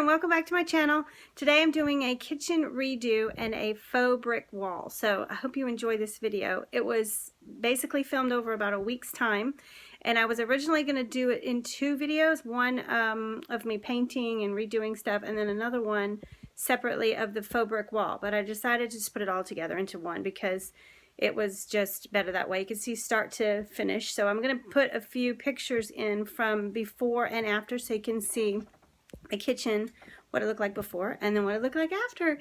and welcome back to my channel. Today I'm doing a kitchen redo and a faux brick wall. So I hope you enjoy this video. It was basically filmed over about a week's time, and I was originally going to do it in two videos. One of me painting and redoing stuff, and then another one separately of the faux brick wall. But I decided to just put it all together into one because it was just better that way. You can see start to finish. So I'm going to put a few pictures in from before and after so you can see my kitchen, what it looked like before and then what it looked like after.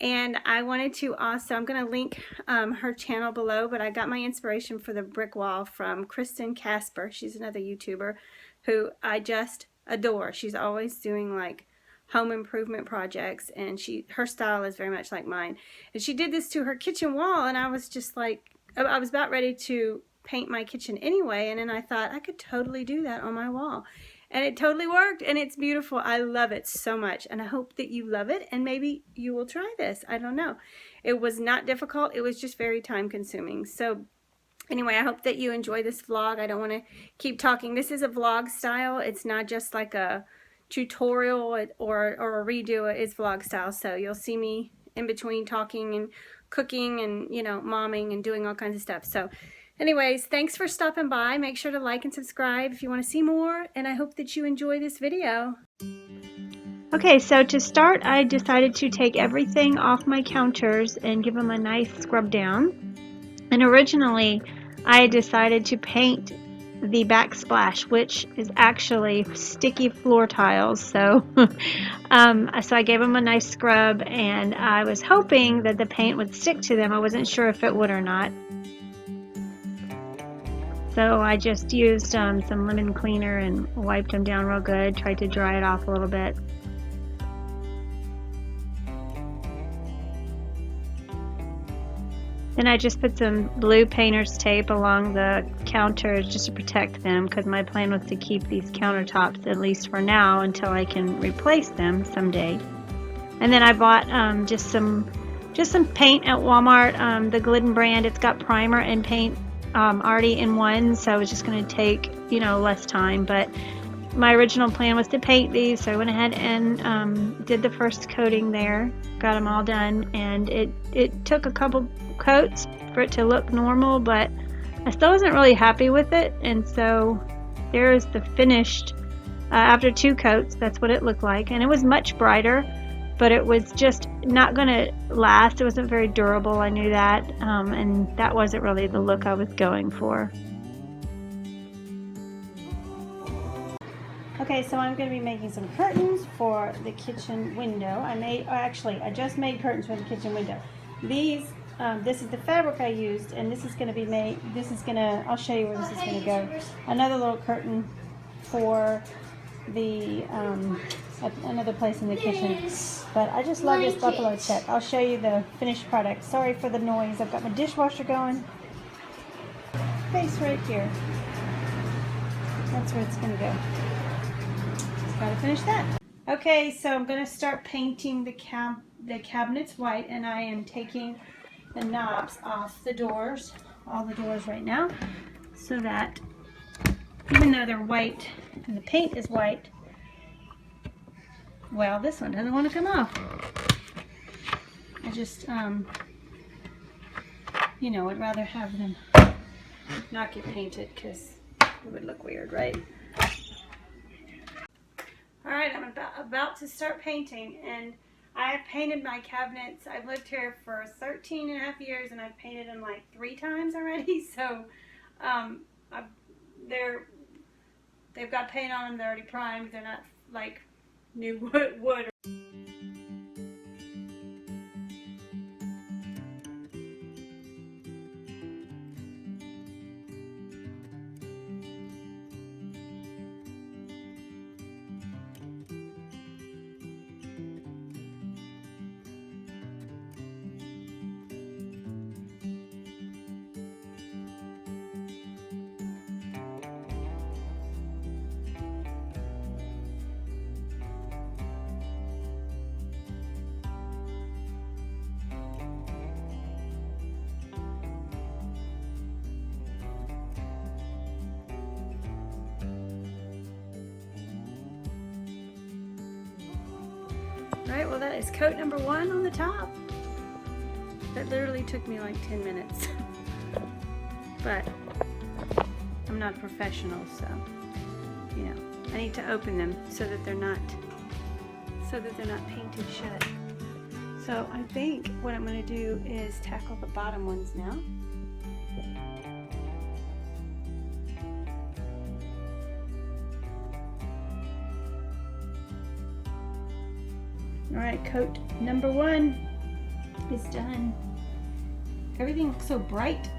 And I wanted to also, I'm going to link her channel below, but I got my inspiration for the brick wall from Kristen Casper. She's another YouTuber who I just adore. She's always doing like home improvement projects, and her style is very much like mine. And she did this to her kitchen wall, and I was just like, I was about ready to paint my kitchen anyway, and then I thought I could totally do that on my wall. And it totally worked, and it's beautiful. I love it so much, and I hope that you love it, and maybe you will try this. I don't know. It was not difficult. It was just very time consuming. So anyway, I hope that you enjoy this vlog. I don't want to keep talking. This is a vlog style. It's not just like a tutorial or a redo. It's vlog style. So you'll see me in between talking and cooking and, you know, momming and doing all kinds of stuff. So anyways, thanks for stopping by. Make sure to like and subscribe if you want to see more, and I hope that you enjoy this video. Okay, so to start, I decided to take everything off my counters and give them a nice scrub down. And originally, I decided to paint the backsplash, which is actually sticky floor tiles. So, so I gave them a nice scrub, and I was hoping that the paint would stick to them. I wasn't sure if it would or not. So I just used some lemon cleaner and wiped them down real good, tried to dry it off a little bit. Then I just put some blue painter's tape along the counters just to protect them, because my plan was to keep these countertops at least for now until I can replace them someday. And then I bought just some paint at Walmart, the Glidden brand. It's got primer and paint already in one, so it's just going to take, you know, less time. But my original plan was to paint these, so I went ahead and did the first coating there, got them all done, and it took a couple coats for it to look normal, but I still wasn't really happy with it. And so there's the finished after two coats. That's what it looked like, and it was much brighter, but it was just not going to last. It wasn't very durable, I knew that, and that wasn't really the look I was going for. Okay, so I'm going to be making some curtains for the kitchen window. I just made curtains for the kitchen window. This is the fabric I used, and this is going to be made, I'll show you where this is going to go. Another little curtain for the, another place in the kitchen. But I just love this buffalo check. I'll show you the finished product. Sorry for the noise. I've got my dishwasher going. Face right here. That's where it's going to go. Just got to finish that. Okay, so I'm going to start painting the cabinets white, and I am taking the knobs off the doors, all the doors right now, so that even though they're white and the paint is white, well, this one doesn't want to come off. I just, you know, would rather have them not get painted because it would look weird, right? Alright, I'm about to start painting, and I have painted my cabinets. I've lived here for 13 and a half years, and I've painted them like 3 times already, so they've got paint on them, they're already primed, they're not like new wood. Alright, well that is coat number 1 on the top. That literally took me like 10 minutes. But I'm not a professional, so you know, I need to open them so that they're not painted shut. So I think what I'm going to do is tackle the bottom ones now. Alright, coat number 1 is done. Everything looks so bright.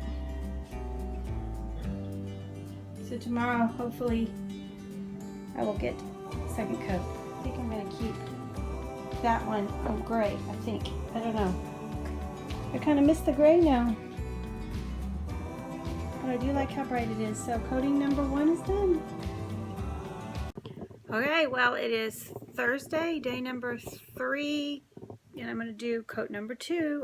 So tomorrow, hopefully, I will get a second coat. I think I'm going to keep that one gray, I think. I don't know. I kind of miss the gray now. But I do like how bright it is. So coating number 1 is done. Okay, well it is Thursday, day number 3, and I'm going to do coat number 2.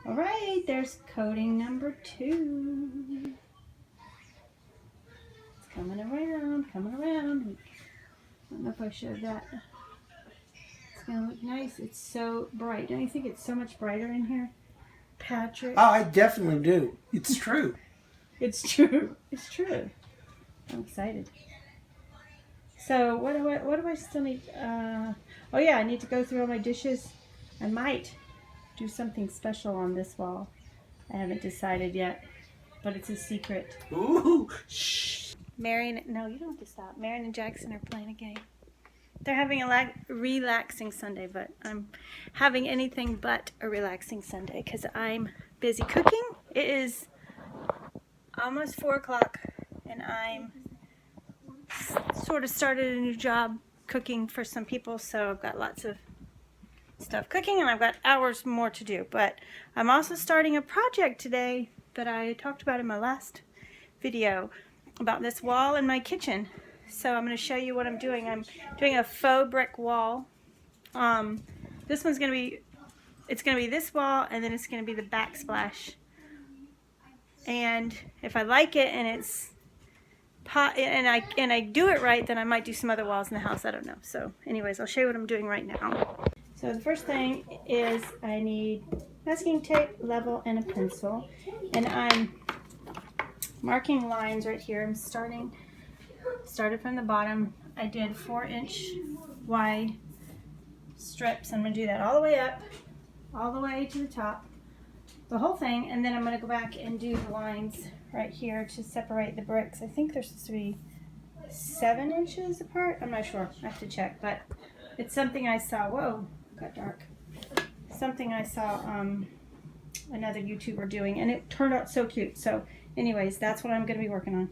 Alright, there's coating number 2. It's coming around, coming around. I don't know if I showed that. It's going to look nice. It's so bright. Don't you think it's so much brighter in here, Patrick? Oh, I definitely do. It's true. It's true. It's true. I'm excited. So what do I still need? Oh yeah, I need to go through all my dishes. I might do something special on this wall. I haven't decided yet, but it's a secret. Ooh, shh. Marion, no, you don't have to stop. Marion and Jackson are playing a game. They're having a relaxing Sunday, but I'm having anything but a relaxing Sunday because I'm busy cooking. It is almost 4 o'clock, and I'm sort of started a new job cooking for some people, so I've got lots of stuff cooking and I've got hours more to do. But I'm also starting a project today that I talked about in my last video about this wall in my kitchen. So I'm going to show you what I'm doing. I'm doing a faux brick wall. This one's going to be, it's going to be this wall, and then it's going to be the backsplash. And if I like it and it's and I do it right, then I might do some other walls in the house. I don't know. So anyways, I'll show you what I'm doing right now. So the first thing is I need masking tape, level, and a pencil. And I'm marking lines right here. I'm started from the bottom. I did 4-inch wide strips. I'm going to do that all the way up, all the way to the top, the whole thing, and then I'm going to go back and do the lines right here to separate the bricks. I think they're supposed to be 7 inches apart. I'm not sure. I have to check, but it's something I saw. Whoa, got dark. Something I saw another YouTuber doing, and it turned out so cute. So anyways, that's what I'm going to be working on.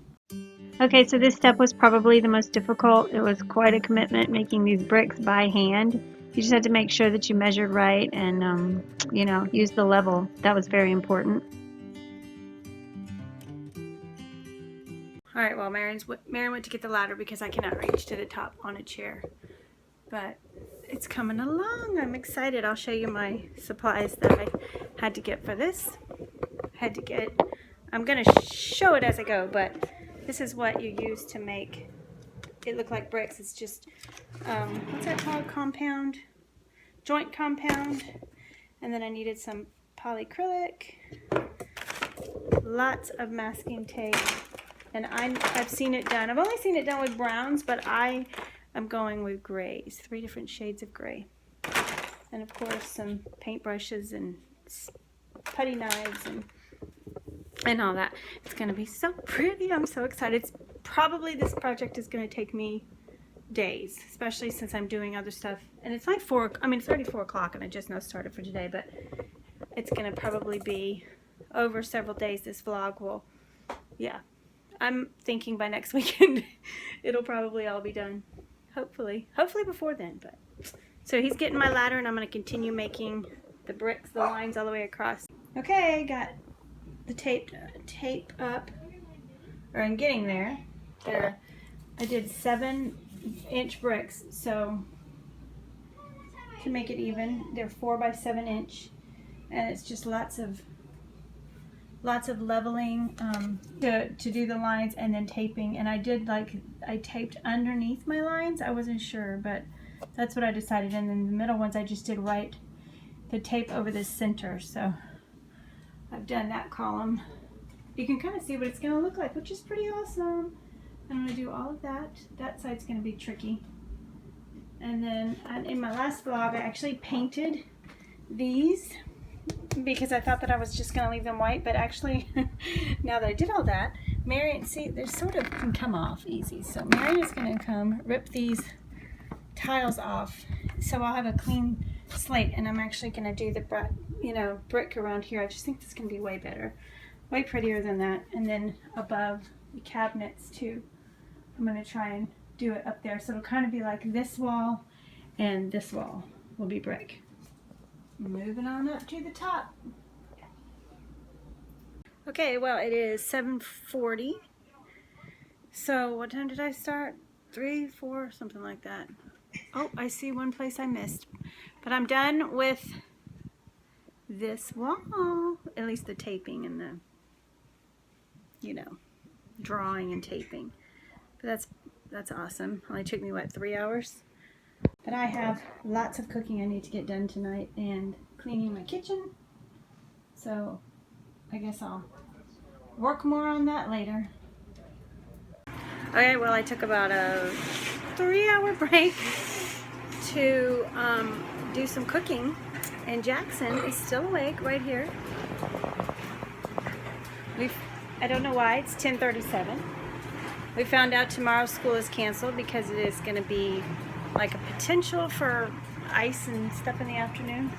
Okay, so this step was probably the most difficult. It was quite a commitment making these bricks by hand. You just had to make sure that you measured right and, you know, use the level. That was very important. All right, well, Marion went to get the ladder because I cannot reach to the top on a chair. But it's coming along. I'm excited. I'll show you my supplies that I had to get for this. I'm going to show it as I go, but this is what you use to make it look like bricks. It's just, what's that called? Compound? Joint compound. And then I needed some polyacrylic, lots of masking tape, and I've seen it done. I've only seen it done with browns, but I am going with grays, 3 different shades of gray. And of course some paintbrushes and putty knives and all that. It's going to be so pretty. I'm so excited. It's probably, this project is going to take me days, especially since I'm doing other stuff. And it's like 4, I mean, it's already 4 o'clock and I just now started for today, but it's going to probably be over several days. This vlog will, yeah, I'm thinking by next weekend it'll probably all be done. Hopefully before then. But so he's getting my ladder and I'm going to continue making the bricks, the lines all the way across. Okay, got the tape up, or I'm getting there. There, I did 7-inch bricks, so to make it even, they're 4 by 7 inch, and it's just lots of leveling to do the lines, and then taping. And I taped underneath my lines. I wasn't sure, but that's what I decided. And then the middle ones I just did the tape over the center. So I've done that column. You can kind of see what it's going to look like, which is pretty awesome. I'm going to do all of that. That side's going to be tricky. And then in my last vlog, I actually painted these because I thought that I was just going to leave them white. But actually, now that I did all that, Marion, see, they sort of can come off easy. So Marion is going to come rip these tiles off. So I'll have a clean slate. And I'm actually going to do the brick around here. I just think this can be way better. Way prettier than that. And then above the cabinets too, I'm going to try and do it up there. So it'll kind of be like this wall and this wall will be brick. Moving on up to the top. Okay, well, it is 7:40. So what time did I start? 3, 4, something like that. Oh, I see one place I missed. But I'm done with this wall. At least the taping and the, drawing and taping. But that's awesome. Only took me, what, 3 hours? But I have lots of cooking I need to get done tonight and cleaning my kitchen. So I guess I'll work more on that later. Okay, well, I took about a 3-hour break to do some cooking, and Jackson is still awake right here. I don't know why, it's 10:37. We found out tomorrow's school is canceled because it is going to be like a potential for ice and stuff in the afternoon.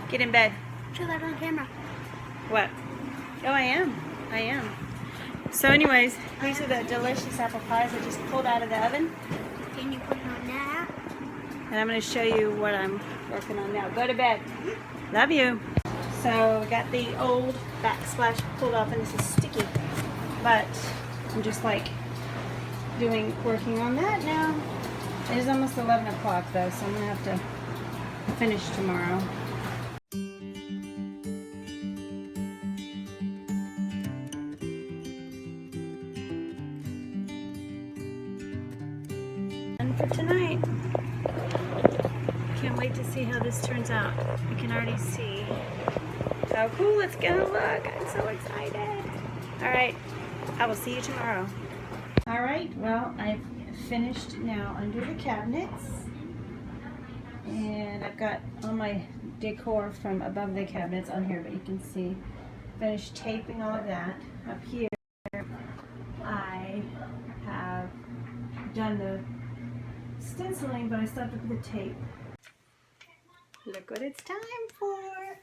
Get in bed. Show that on camera. What? Oh, I am. So anyways, these are the delicious apple pies I just pulled out of the oven. Can you put it on that? And I'm going to show you what I'm working on now. Go to bed. Love you. So we got the old backsplash pulled off, and this is sticky. But I'm just like working on that now. It is almost 11 o'clock though, so I'm going to have to finish tomorrow. And for tonight, can't wait to see how this turns out. You can already see how cool it's going to look. I'm so excited. Alright, I will see you tomorrow. Alright, well, I've finished now under the cabinets, and I've got all my decor from above the cabinets on here, but you can see finished taping all of that. Up here I have done the stenciling, but I still have to put the tape. Look what it's time for.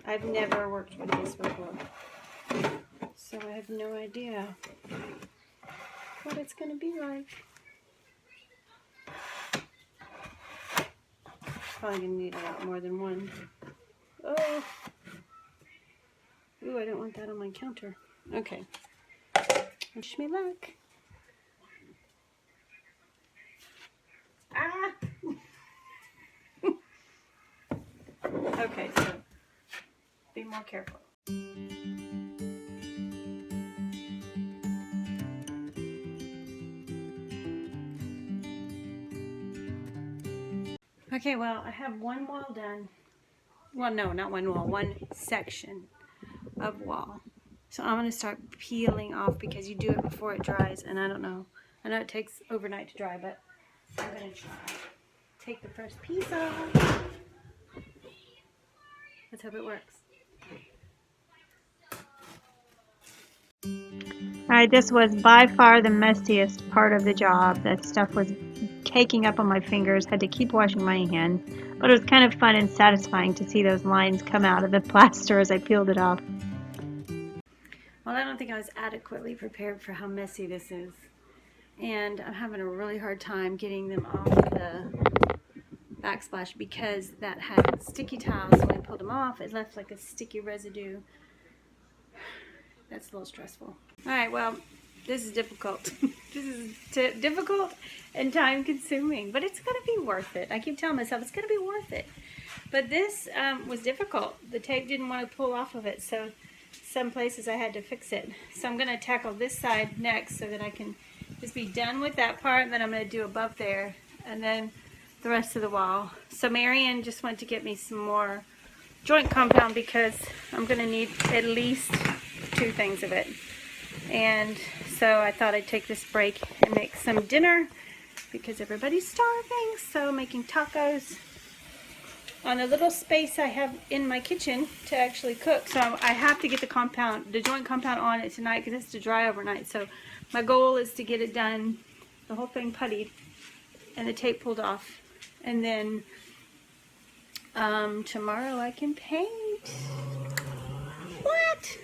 I've never worked with this before, so I have no idea what it's going to be like. Probably going to need a lot more than one. Oh! Ooh, I don't want that on my counter. Okay. Wish me luck. Ah! Okay, so be more careful. Okay, well, I have one wall done. Well, no, not one wall, one section of wall. So I'm going to start peeling off because you do it before it dries, and I don't know. I know it takes overnight to dry, but I'm going to try. Take the first piece off. Let's hope it works. Alright, this was by far the messiest part of the job. That stuff was caking up on my fingers. Had to keep washing my hands. But it was kind of fun and satisfying to see those lines come out of the plaster as I peeled it off. Well, I don't think I was adequately prepared for how messy this is. And I'm having a really hard time getting them off the backsplash because that had sticky tiles. So when I pulled them off, it left like a sticky residue. That's a little stressful. Alright, well, this is difficult. This is difficult and time consuming, but it's going to be worth it. I keep telling myself it's going to be worth it. But this was difficult. The tape didn't want to pull off of it, so some places I had to fix it. So I'm going to tackle this side next so that I can just be done with that part, and then I'm going to do above there, and then the rest of the wall. So Marion just went to get me some more joint compound because I'm going to need at least 2 things of it. And so I thought I'd take this break and make some dinner because everybody's starving. So making tacos on a little space I have in my kitchen to actually cook. So I have to get the joint compound on it tonight because it's to dry overnight. So my goal is to get it done, the whole thing puttied and the tape pulled off. And then tomorrow I can paint. What?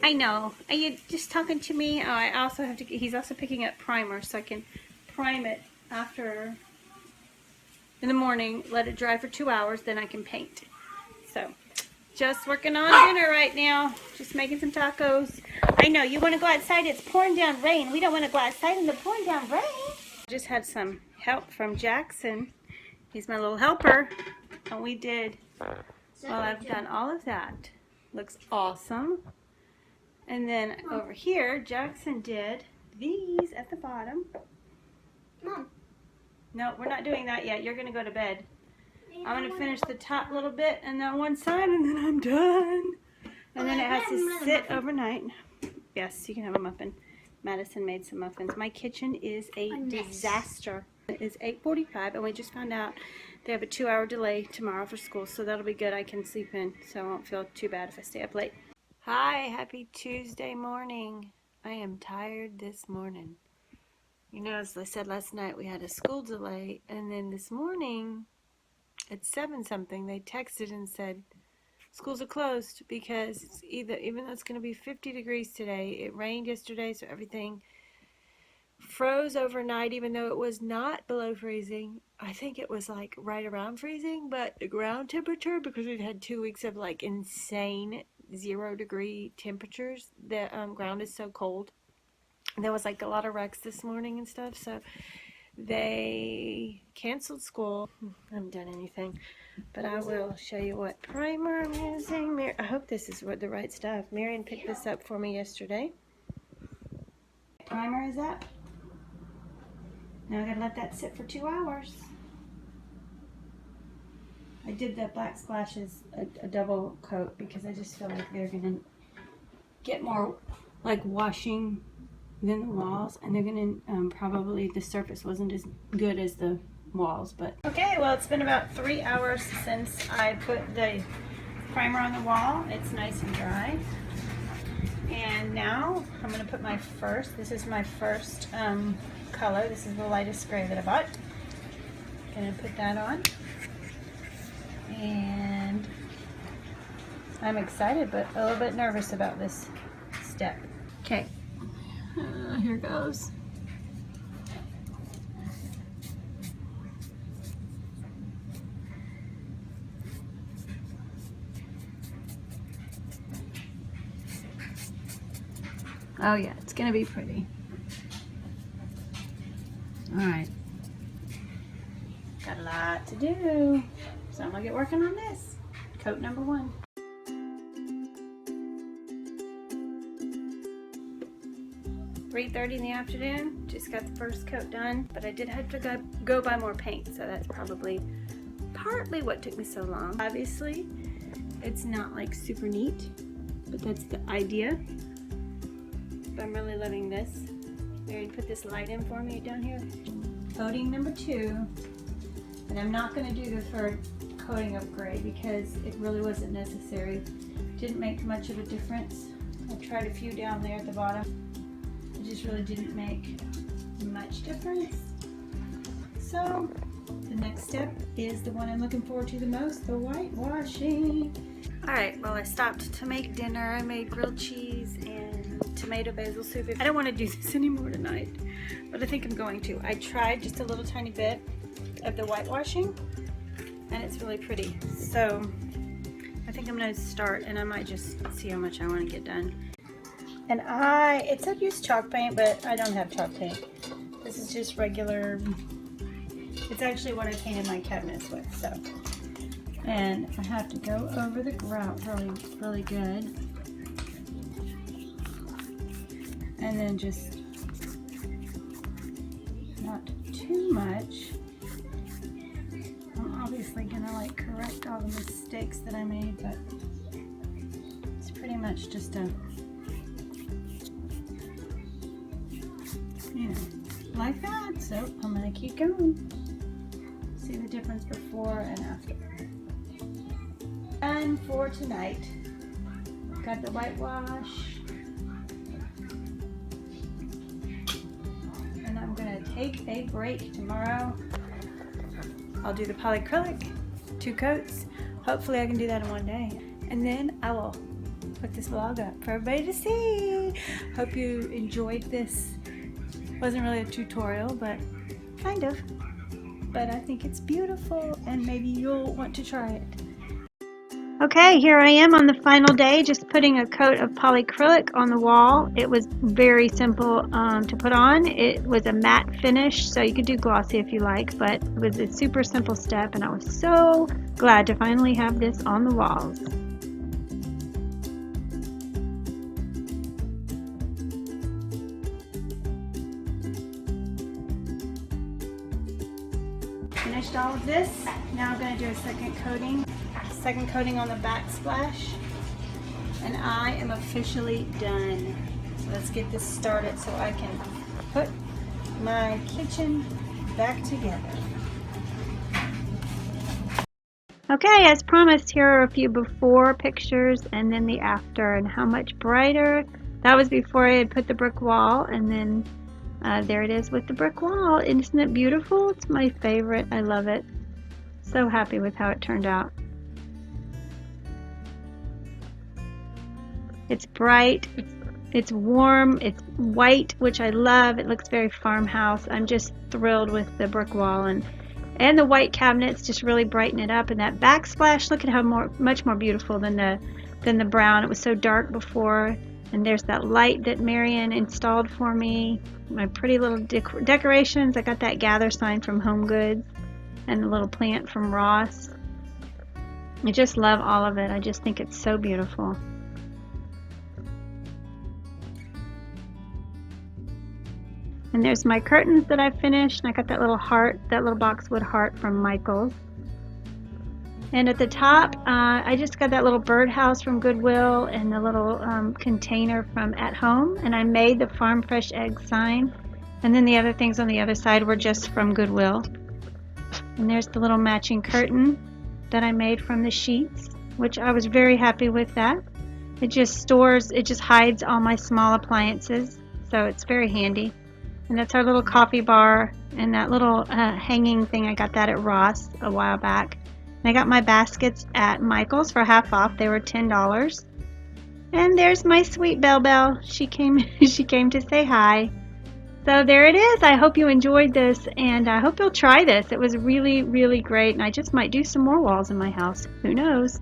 I know. Are you just talking to me? Oh, I also have to. He's also picking up primer, so I can prime it after in the morning. Let it dry for 2 hours, then I can paint. So, just working on dinner right now. Just making some tacos. I know you want to go outside. It's pouring down rain. We don't want to go outside in the pouring down rain. Just had some help from Jackson. He's my little helper, and we did. Well, I've done all of that. Looks awesome. And then over here, Jackson did these at the bottom. Mom. No, we're not doing that yet. You're going to go to bed. I'm going to finish the top little bit and then one side, and then I'm done. And then it has to sit overnight. Yes, you can have a muffin. Madison made some muffins. My kitchen is a disaster. It is 8:45, and we just found out they have a 2-hour delay tomorrow for school, so that'll be good. I can sleep in, so I won't feel too bad if I stay up late. Hi, happy Tuesday morning. I am tired this morning. You know, as I said last night, we had a school delay, and then this morning at 7-something, they texted and said, schools are closed because it's even though it's going to be 50 degrees today, it rained yesterday, so everything froze overnight, even though it was not below freezing. I think it was like right around freezing, but the ground temperature, because we've had 2 weeks of like insane 0-degree temperatures, the ground is so cold. There was like a lot of wrecks this morning and stuff, so they canceled school. I haven't done anything, but I will show you what primer I'm using. I hope this is the right stuff. Marion picked this up for me yesterday. Primer is up. Now I gotta let that sit for 2 hours. I did the backsplash as a double coat because I just feel like they're gonna get more like washing than the walls, and they're gonna probably the surface wasn't as good as the walls. But okay, well, it's been about 3 hours since I put the primer on the wall. It's nice and dry, and now I'm gonna put my first. This is my first color. This is the lightest gray that I bought. Gonna put that on. And I'm excited but a little bit nervous about this step. Okay, here goes. Oh yeah, it's gonna be pretty. All right, got a lot to do. So I'm gonna get working on this. Coat number 1. $3:30 in the afternoon. Just got the first coat done, but I did have to go buy more paint, so that's probably partly what took me so long. Obviously, it's not like super neat, but that's the idea. But I'm really loving this. Mary put this light in for me down here. Coating number 2, and I'm not gonna do the third coating of gray because it really wasn't necessary. Didn't make much of a difference. I tried a few down there at the bottom. It just really didn't make much difference. So the next step is the one I'm looking forward to the most, the whitewashing. Alright, well I stopped to make dinner. I made grilled cheese and tomato basil soup. I don't want to do this anymore tonight, but I think I'm going to. I tried just a little tiny bit of the whitewashing and it's really pretty. So I think I'm going to start and I might just see how much I want to get done. And it said use chalk paint, but I don't have chalk paint. This is just regular. It's actually what I painted my cabinets with, so. And I have to go over the grout really good. And then just not too much. I'm obviously gonna like correct all the mistakes that I made, but it's pretty much just a, you know, like that. So I'm gonna keep going. See the difference before and after. And for tonight, got the whitewash. And I'm gonna take a break tomorrow. I'll do the polyacrylic, 2 coats. Hopefully I can do that in one day. And then I will put this vlog up for everybody to see. Hope you enjoyed this. Wasn't really a tutorial, but kind of. But I think it's beautiful and maybe you'll want to try it. Okay, here I am on the final day, just putting a coat of polyacrylic on the wall. It was very simple to put on. It was a matte finish, so you could do glossy if you like, but it was a super simple step and I was so glad to finally have this on the walls. Finished all of this. Now I'm going to do a second coating on the backsplash, and I am officially done. So let's get this started so I can put my kitchen back together. Okay, as promised, here are a few before pictures and then the after, and how much brighter. That was before I had put the brick wall, and then there it is with the brick wall. Isn't it beautiful? It's my favorite. I love it. So happy with how it turned out. It's bright, it's warm, it's white, which I love. It looks very farmhouse. I'm just thrilled with the brick wall, and the white cabinets just really brighten it up. And that backsplash, look at how much more beautiful than the brown. It was so dark before. And there's that light that Marion installed for me. My pretty little decorations. I got that gather sign from Home Goods and the little plant from Ross. I just love all of it. I just think it's so beautiful. And there's my curtains that I finished, and I got that little heart, that little boxwood heart from Michael's. And at the top, I just got that little birdhouse from Goodwill and the little container from At Home, and I made the Farm Fresh Egg sign. And then the other things on the other side were just from Goodwill. And there's the little matching curtain that I made from the sheets, which I was very happy with that. It just hides all my small appliances, so it's very handy. And that's our little coffee bar, and that little hanging thing, I got that at Ross a while back. And I got my baskets at Michael's for half off. They were $10. And there's my sweet Belle. She came to say hi. So there it is. I hope you enjoyed this, and I hope you'll try this. It was really, really great, and I just might do some more walls in my house. Who knows?